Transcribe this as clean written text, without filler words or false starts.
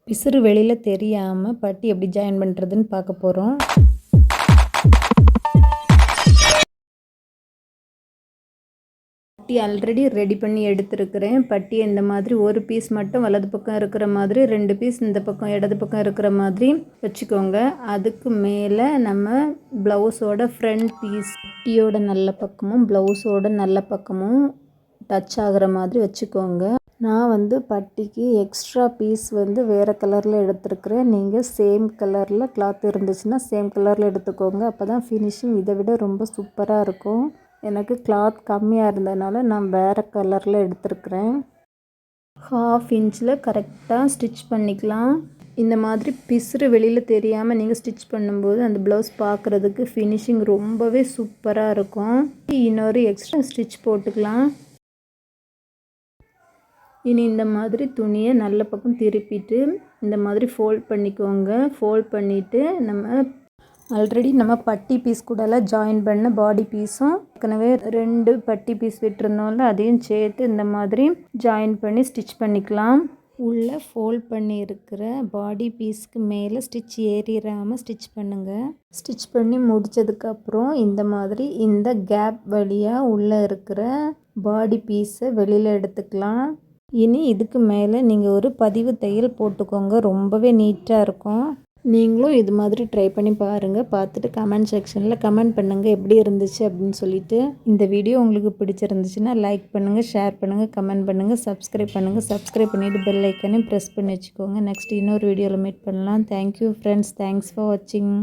பிசுறு வெளியில் தெரியாமல் பட்டி எப்படி ஜாயின் பண்ணுறதுன்னு பார்க்க போகிறோம். பட்டி ஆல்ரெடி ரெடி பண்ணி எடுத்துருக்கிறேன். பட்டி இந்த மாதிரி ஒரு பீஸ் மட்டும் வலது பக்கம் இருக்கிற மாதிரி, 2 பீஸ் இந்த பக்கம் இடது பக்கம் இருக்கிற மாதிரி வச்சுக்கோங்க. அதுக்கு மேலே நம்ம ப்ளவுஸோட ஃப்ரண்ட் பீஸ் பட்டியோட நல்ல பக்கமும் ப்ளவுஸோட நல்ல பக்கமும் டச் ஆகிற மாதிரி வச்சுக்கோங்க. நான் பட்டிக்கு எக்ஸ்ட்ரா பீஸ் வேறு கலரில் எடுத்துருக்கிறேன். நீங்கள் சேம் கலரில் கிளாத் இருந்துச்சுன்னா சேம் கலரில் எடுத்துக்கோங்க. அப்போ தான் ஃபினிஷிங் இதை விட ரொம்ப சூப்பராக இருக்கும். எனக்கு கிளாத் கம்மியாக இருந்ததுனால நான் வேறு கலரில் எடுத்துருக்கிறேன். 1/2 இன்ச்சில் கரெக்டாக ஸ்டிச் பண்ணிக்கலாம். இந்த மாதிரி பிசுறு வெளியில் தெரியாமல் நீங்கள் ஸ்டிச் பண்ணும்போது அந்த ப்ளவுஸ் பார்க்குறதுக்கு ஃபினிஷிங் ரொம்பவே சூப்பராக இருக்கும். இன்னொரு எக்ஸ்ட்ரா ஸ்டிச் போட்டுக்கலாம். இனி இந்த மாதிரி துணியை நல்ல பக்கம் திருப்பிட்டு இந்த மாதிரி ஃபோல்ட் பண்ணிக்கோங்க. ஃபோல்ட் பண்ணிவிட்டு ஆல்ரெடி நம்ம பட்டி பீஸ் கூடலாம் ஜாயின் பண்ண பாடி பீஸும் ஏற்கனவே 2 பட்டி பீஸ் விட்டுருந்தோம்ல, அதையும் சேர்த்து இந்த மாதிரி ஜாயின் பண்ணி ஸ்டிச் பண்ணிக்கலாம். உள்ளே ஃபோல்ட் பண்ணி இருக்கிற பாடி பீஸ்க்கு மேலே ஸ்டிச் ஏறிடாமல் ஸ்டிச் பண்ணுங்கள். ஸ்டிச் பண்ணி முடித்ததுக்கப்புறம் இந்த மாதிரி இந்த கேப் வழியாக உள்ளே இருக்கிற பாடி பீஸை வெளியில் எடுத்துக்கலாம். இனி இதுக்கு மேலே நீங்கள் ஒரு பதிவு தையல் போட்டுக்கோங்க. ரொம்பவே நீட்டாக இருக்கும். நீங்களும் இது மாதிரி ட்ரை பண்ணி பாருங்கள். பார்த்துட்டு கமெண்ட் செக்ஷனில் கமெண்ட் பண்ணுங்கள் எப்படி இருந்துச்சு அப்படின்னு சொல்லிட்டு. இந்த வீடியோ உங்களுக்கு பிடிச்சிருந்துச்சுன்னா லைக் பண்ணுங்கள், ஷேர் பண்ணுங்கள், கமெண்ட் பண்ணுங்கள், சப்ஸ்கிரைப் பண்ணுங்கள். சப்ஸ்கிரைப் பண்ணிவிட்டு பெல் ஐக்கனையும் ப்ரெஸ் பண்ணி வச்சுக்கோங்க. நெக்ஸ்ட் இன்னொரு வீடியோவில் மீட் பண்ணலாம். Thank you friends. தேங்க்ஸ் ஃபார் வாட்சிங்.